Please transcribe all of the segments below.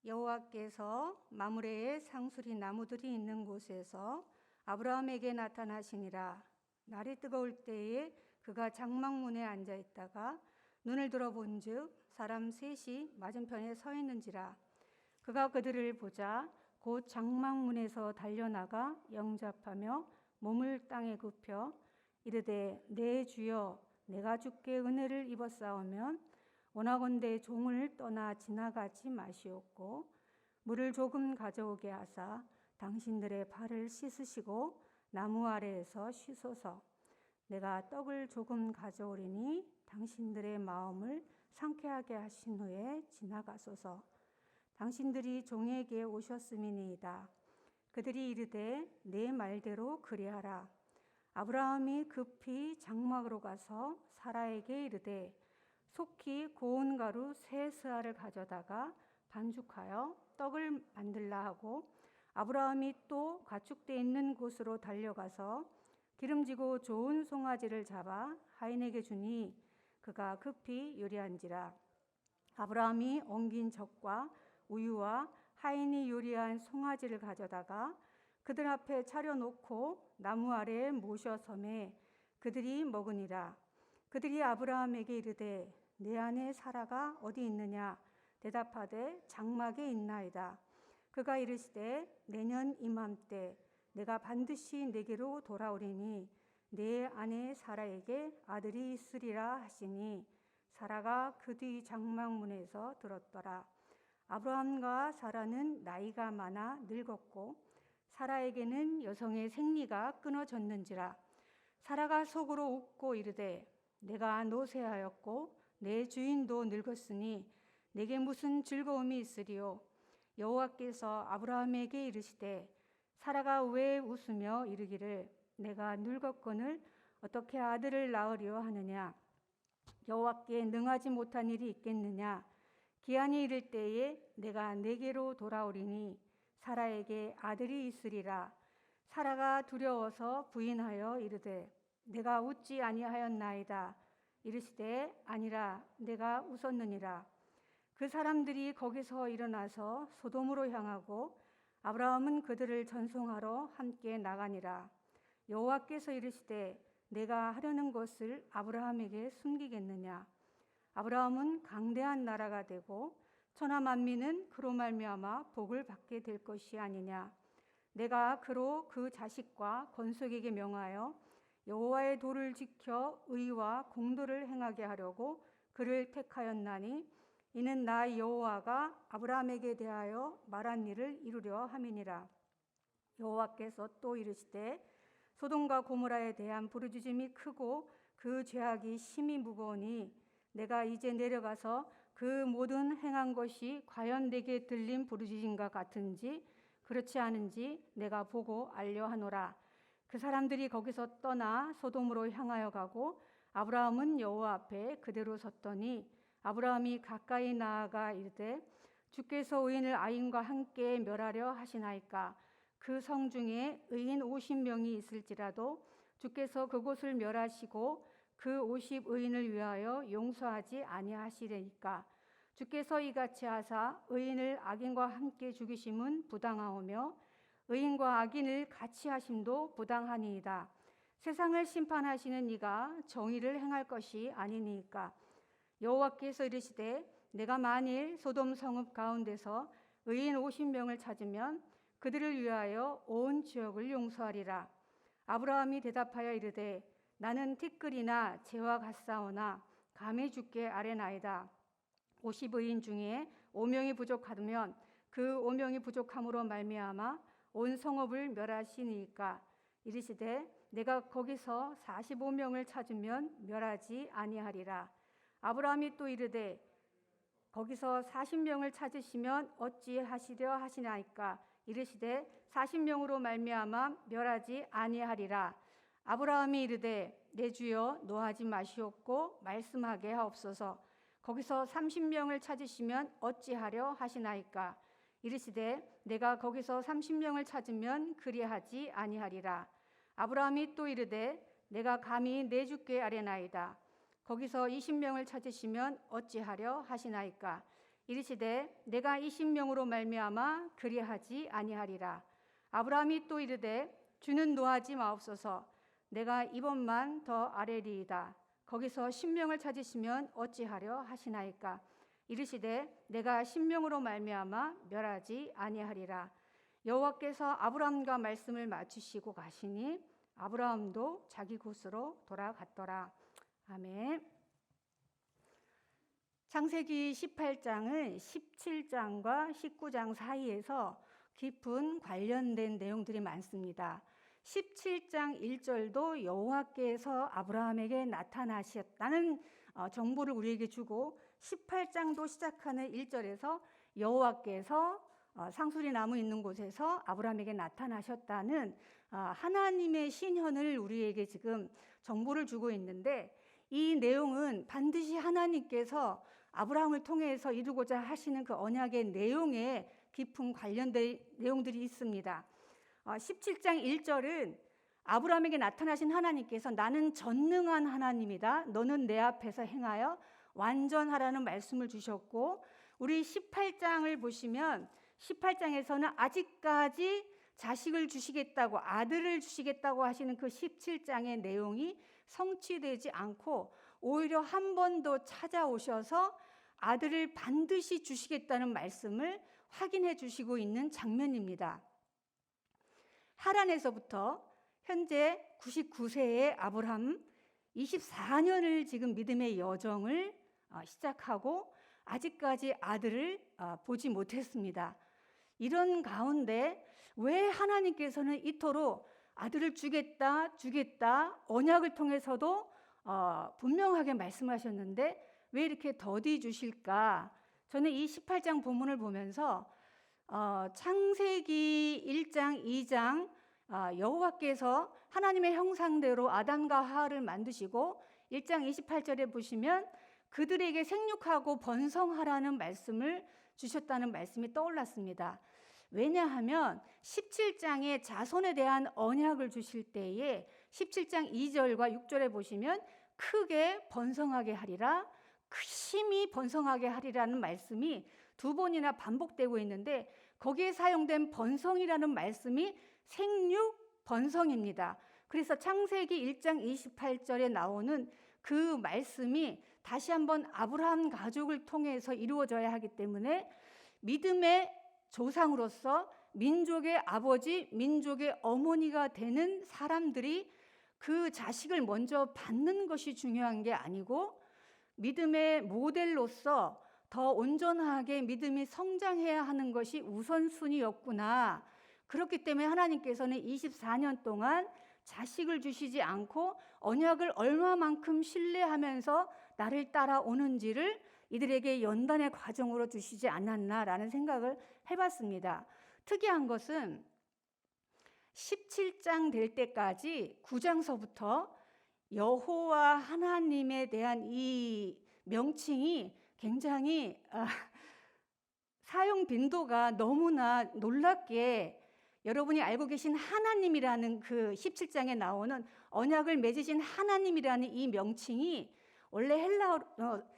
여호와께서 마므레의 상수리 나무들이 있는 곳에서 아브라함에게 나타나시니라. 날이 뜨거울 때에 그가 장막문에 앉아 있다가 눈을 들어본즉 사람 셋이 맞은편에 서 있는지라. 그가 그들을 보자 곧 장막문에서 달려나가 영접하며 몸을 땅에 굽혀 이르되 내 주여 내가 주께 은혜를 입었사오면 원하건대 종을 떠나 지나가지 마시옵고 물을 조금 가져오게 하사 당신들의 발을 씻으시고 나무 아래에서 쉬소서. 내가 떡을 조금 가져오리니 당신들의 마음을 상쾌하게 하신 후에 지나가소서. 당신들이 종에게 오셨음이니이다. 그들이 이르되 내 말대로 그리하라. 아브라함이 급히 장막으로 가서 사라에게 이르되 속히 고운 가루 세 스아를 가져다가 반죽하여 떡을 만들라 하고, 아브라함이 또 가축대 있는 곳으로 달려가서 기름지고 좋은 송아지를 잡아 하인에게 주니 그가 급히 요리한지라. 아브라함이 엉긴 젖과 우유와 하인이 요리한 송아지를 가져다가 그들 앞에 차려놓고 나무 아래에 모셔섬에 그들이 먹으니라. 그들이 아브라함에게 이르되 내 아내 사라가 어디 있느냐? 대답하되 장막에 있나이다. 그가 이르시되 내년 이맘때 내가 반드시 내게로 돌아오리니 내 아내 사라에게 아들이 있으리라 하시니 사라가 그 뒤 장막문에서 들었더라. 아브라함과 사라는 나이가 많아 늙었고 사라에게는 여성의 생리가 끊어졌는지라. 사라가 속으로 웃고 이르되 내가 노쇠하였고 내 주인도 늙었으니 내게 무슨 즐거움이 있으리요? 여호와께서 아브라함에게 이르시되 사라가 왜 웃으며 이르기를 내가 늙었거늘 어떻게 아들을 낳으려 하느냐? 여호와께 능하지 못한 일이 있겠느냐? 기한이 이를 때에 내가 내게로 돌아오리니 사라에게 아들이 있으리라. 사라가 두려워서 부인하여 이르되 내가 웃지 아니하였나이다. 이르시되 아니라 내가 웃었느니라. 그 사람들이 거기서 일어나서 소돔으로 향하고 아브라함은 그들을 전송하러 함께 나가니라. 여호와께서 이르시되 내가 하려는 것을 아브라함에게 숨기겠느냐? 아브라함은 강대한 나라가 되고 천하 만민은 그로 말미암아 복을 받게 될 것이 아니냐? 내가 그로 그 자식과 건속에게 명하여 여호와의 도를 지켜 의와 공도를 행하게 하려고 그를 택하였나니 이는 나 여호와가 아브라함에게 대하여 말한 일을 이루려 함이니라. 여호와께서 또 이르시되 소돔과 고모라에 대한 부르짖음이 크고 그 죄악이 심히 무거우니 내가 이제 내려가서 그 모든 행한 것이 과연 내게 들린 부르짖음과 같은지 그렇지 않은지 내가 보고 알려 하노라. 그 사람들이 거기서 떠나 소돔으로 향하여 가고 아브라함은 여호와 앞에 그대로 섰더니 아브라함이 가까이 나아가 이르되 주께서 의인을 아인과 함께 멸하려 하시나이까? 그 성 중에 의인 50명이 있을지라도 주께서 그곳을 멸하시고 그 50 의인을 위하여 용서하지 아니하시리까? 주께서 이같이 하사 의인을 악인과 함께 죽이심은 부당하오며 의인과 악인을 같이 하심도 부당하니이다. 세상을 심판하시는 이가 정의를 행할 것이 아니니까. 여호와께서 이르시되 내가 만일 소돔 성읍 가운데서 의인 50명을 찾으면 그들을 위하여 온 지역을 용서하리라. 아브라함이 대답하여 이르되 나는 티끌이나 재와 같사오나 감히 주께 아뢰나이다. 50의인 중에 5명이 부족하면 그 5명이 부족함으로 말미암아 온 성읍을 멸하시니까. 이르시되 내가 거기서 45명을 찾으면 멸하지 아니하리라. 아브라함이 또 이르되 거기서 40명을 찾으시면 어찌 하시려 하시나이까? 이르시되 40명으로 말미암아 멸하지 아니하리라. 아브라함이 이르되 내 주여 노하지 마시옵고 말씀하게 하옵소서. 거기서 30명을 찾으시면 어찌하려 하시나이까? 이르시되 내가 거기서 30명을 찾으면 그리하지 아니하리라. 아브라함이 또 이르되 내가 감히 내 주께 아뢰나이다. 거기서 20명을 찾으시면 어찌하려 하시나이까? 이르시되 내가 이 신명으로 말미암아 그리하지 아니하리라. 아브라함이 또 이르되 주는 노하지 마옵소서. 내가 이번만 더 아뢰리이다. 거기서 신명을 찾으시면 어찌하려 하시나이까. 이르시되 내가 신명으로 말미암아 멸하지 아니하리라. 여호와께서 아브라함과 말씀을 마치시고 가시니 아브라함도 자기 곳으로 돌아갔더라. 아멘. 창세기 18장은 17장과 19장 사이에서 깊은 관련된 내용들이 많습니다. 17장 1절도 여호와께서 아브라함에게 나타나셨다는 정보를 우리에게 주고, 18장도 시작하는 1절에서 여호와께서 상수리 나무 있는 곳에서 아브라함에게 나타나셨다는 하나님의 신현을 우리에게 지금 정보를 주고 있는데, 이 내용은 반드시 하나님께서 아브라함을 통해서 이루고자 하시는 그 언약의 내용에 깊은 관련된 내용들이 있습니다. 17장 1절은 아브라함에게 나타나신 하나님께서 나는 전능한 하나님이다. 너는 내 앞에서 행하여 완전하라는 말씀을 주셨고, 우리 18장을 보시면 18장에서는 아직까지 자식을 주시겠다고, 아들을 주시겠다고 하시는 그 17장의 내용이 성취되지 않고 오히려 한 번 더 찾아오셔서 아들을 반드시 주시겠다는 말씀을 확인해 주시고 있는 장면입니다. 하란에서부터 현재 99세의 아브라함, 24년을 지금 믿음의 여정을 시작하고 아직까지 아들을 보지 못했습니다. 이런 가운데 왜 하나님께서는 이토록 아들을 주겠다 언약을 통해서도 분명하게 말씀하셨는데 왜 이렇게 더디 주실까? 저는 이 18장 본문을 보면서 창세기 1장, 2장 여호와께서 하나님의 형상대로 아담과 하와를 만드시고 1장 28절에 보시면 그들에게 생육하고 번성하라는 말씀을 주셨다는 말씀이 떠올랐습니다. 왜냐하면 17장에 자손에 대한 언약을 주실 때에 17장 2절과 6절에 보시면 크게 번성하게 하리라, 심히 번성하게 하리라는 말씀이 두 번이나 반복되고 있는데, 거기에 사용된 번성이라는 말씀이 생육 번성입니다. 그래서 창세기 1장 28절에 나오는 그 말씀이 다시 한번 아브라함 가족을 통해서 이루어져야 하기 때문에 믿음의 조상으로서 민족의 아버지, 민족의 어머니가 되는 사람들이 그 자식을 먼저 받는 것이 중요한 게 아니고, 믿음의 모델로서 더 온전하게 믿음이 성장해야 하는 것이 우선순위였구나. 그렇기 때문에 하나님께서는 24년 동안 자식을 주시지 않고 언약을 얼마만큼 신뢰하면서 나를 따라오는지를 이들에게 연단의 과정으로 주시지 않았나라는 생각을 해봤습니다. 특이한 것은 17장 될 때까지 9장서부터 여호와 하나님에 대한 이 명칭이 굉장히 사용 빈도가 너무나 놀랍게, 여러분이 알고 계신 하나님이라는 그 17장에 나오는 언약을 맺으신 하나님이라는 이 명칭이 원래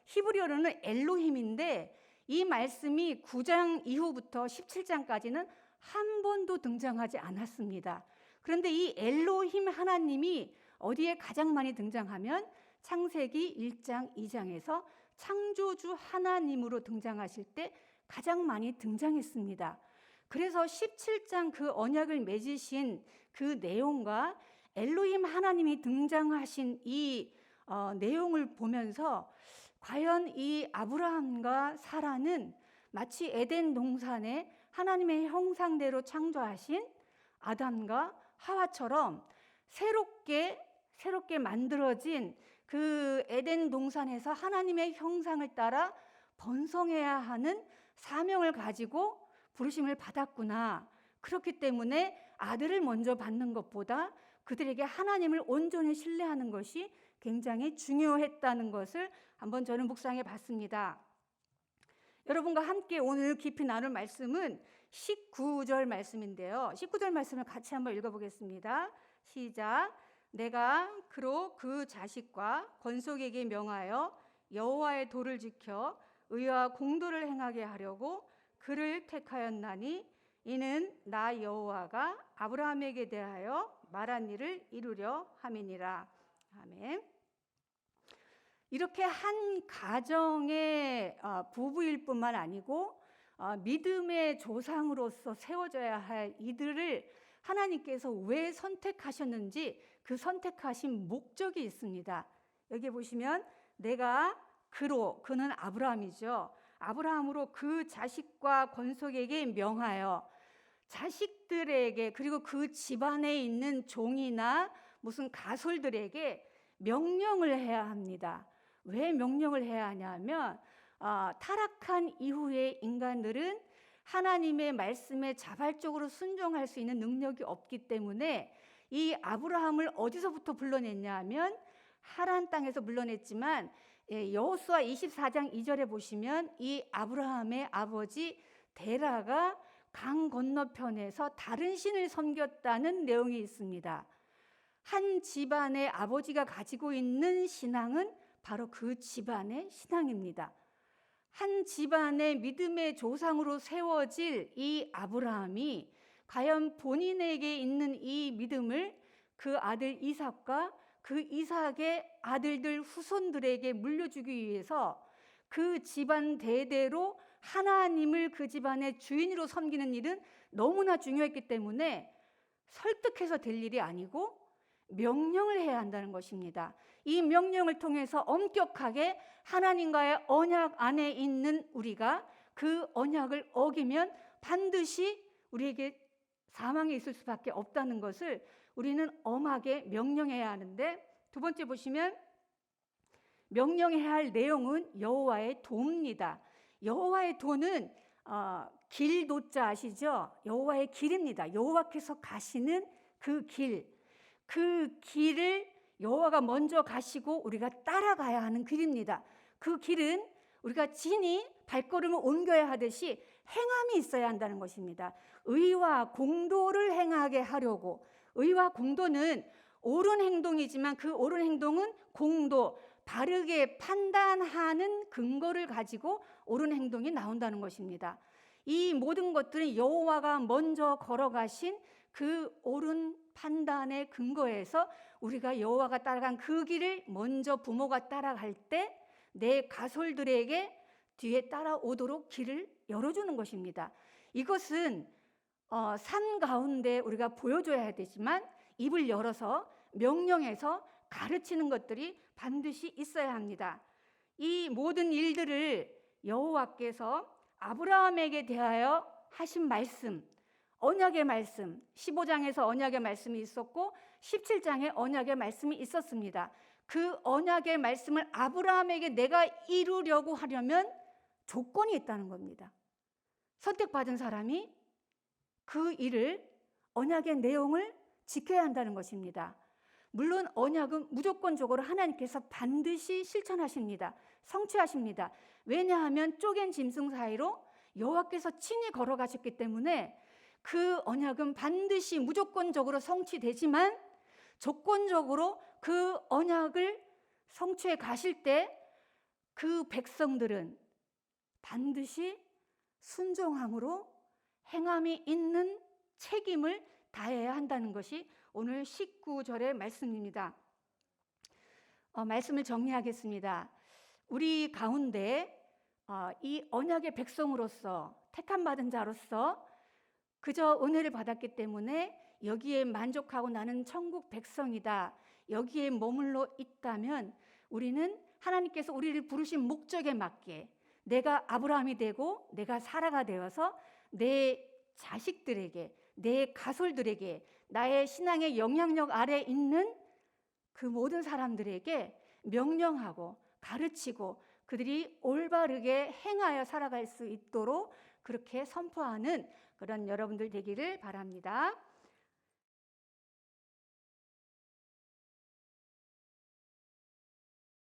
히브리어로는 엘로힘인데, 이 말씀이 9장 이후부터 17장까지는 한 번도 등장하지 않았습니다. 그런데 이 엘로힘 하나님이 어디에 가장 많이 등장하면 창세기 1장, 2장에서 창조주 하나님으로 등장하실 때 가장 많이 등장했습니다. 그래서 17장 그 언약을 맺으신 그 내용과 엘로힘 하나님이 등장하신 이 내용을 보면서 과연 이 아브라함과 사라는 마치 에덴 동산에 하나님의 형상대로 창조하신 아담과 하와처럼 새롭게 만들어진 그 에덴 동산에서 하나님의 형상을 따라 번성해야 하는 사명을 가지고 부르심을 받았구나. 그렇기 때문에 아들을 먼저 받는 것보다 그들에게 하나님을 온전히 신뢰하는 것이 굉장히 중요했다는 것을 한번 저는 묵상해 봤습니다. 여러분과 함께 오늘 깊이 나눌 말씀은 19절 말씀인데요. 19절 말씀을 같이 한번 읽어보겠습니다. 시작. 내가 그로 그 자식과 권속에게 명하여 여호와의 도를 지켜 의와 공도를 행하게 하려고 그를 택하였나니 이는 나 여호와가 아브라함에게 대하여 말한 일을 이루려 함이니라. 아멘. 이렇게 한 가정의 부부일 뿐만 아니고 믿음의 조상으로서 세워져야 할 이들을 하나님께서 왜 선택하셨는지 그 선택하신 목적이 있습니다. 여기 보시면 내가 그는 아브라함이죠. 아브라함으로 그 자식과 권속에게 명하여 자식들에게 그리고 그 집안에 있는 종이나 무슨 가솔들에게 명령을 해야 합니다. 왜 명령을 해야 하냐면 타락한 이후의 인간들은 하나님의 말씀에 자발적으로 순종할 수 있는 능력이 없기 때문에 이 아브라함을 어디서부터 불러냈냐 하면 하란 땅에서 불러냈지만 여호수아 24장 2절에 보시면 이 아브라함의 아버지 데라가 강 건너편에서 다른 신을 섬겼다는 내용이 있습니다. 한 집안의 아버지가 가지고 있는 신앙은 바로 그 집안의 신앙입니다. 한 집안의 믿음의 조상으로 세워질 이 아브라함이 과연 본인에게 있는 이 믿음을 그 아들 이삭과 그 이삭의 아들들 후손들에게 물려주기 위해서 그 집안 대대로 하나님을 그 집안의 주인으로 섬기는 일은 너무나 중요했기 때문에 설득해서 될 일이 아니고 명령을 해야 한다는 것입니다. 이 명령을 통해서 엄격하게 하나님과의 언약 안에 있는 우리가 그 언약을 어기면 반드시 우리에게 사망이 있을 수밖에 없다는 것을 우리는 엄하게 명령해야 하는데, 두 번째 보시면 명령해야 할 내용은 여호와의 도입니다. 여호와의 도는 길도자 아시죠? 여호와의 길입니다. 여호와께서 가시는 그 길을 여호와가 먼저 가시고 우리가 따라가야 하는 길입니다. 그 길은 우리가 진히 발걸음을 옮겨야 하듯이 행함이 있어야 한다는 것입니다. 의와 공도를 행하게 하려고, 의와 공도는 옳은 행동이지만 그 옳은 행동은 공도, 바르게 판단하는 근거를 가지고 옳은 행동이 나온다는 것입니다. 이 모든 것들은 여호와가 먼저 걸어가신 그 옳은 판단의 근거에서 우리가 여호와가 따라간 그 길을 먼저 부모가 따라갈 때 내 가솔들에게 뒤에 따라오도록 길을 열어주는 것입니다. 이것은 삶 가운데 우리가 보여줘야 되지만 입을 열어서 명령해서 가르치는 것들이 반드시 있어야 합니다. 이 모든 일들을 여호와께서 아브라함에게 대하여 하신 말씀, 언약의 말씀, 15장에서 언약의 말씀이 있었고 17장에 언약의 말씀이 있었습니다. 그 언약의 말씀을 아브라함에게 내가 이루려고 하려면 조건이 있다는 겁니다. 선택받은 사람이 그 일을, 언약의 내용을 지켜야 한다는 것입니다. 물론 언약은 무조건적으로 하나님께서 반드시 실천하십니다. 성취하십니다. 왜냐하면 쪼갠 짐승 사이로 여호와께서 친히 걸어가셨기 때문에 그 언약은 반드시 무조건적으로 성취되지만 조건적으로 그 언약을 성취해 가실 때 그 백성들은 반드시 순종함으로 행함이 있는 책임을 다해야 한다는 것이 오늘 19절의 말씀입니다. 말씀을 정리하겠습니다. 우리 가운데 이 언약의 백성으로서, 택함받은 자로서 그저 은혜를 받았기 때문에 여기에 만족하고 나는 천국 백성이다, 여기에 머물러 있다면 우리는 하나님께서 우리를 부르신 목적에 맞게 내가 아브라함이 되고 내가 사라가 되어서 내 자식들에게, 내 가솔들에게, 나의 신앙의 영향력 아래 있는 그 모든 사람들에게 명령하고 가르치고 그들이 올바르게 행하여 살아갈 수 있도록 그렇게 선포하는 그런 여러분들 되기를 바랍니다.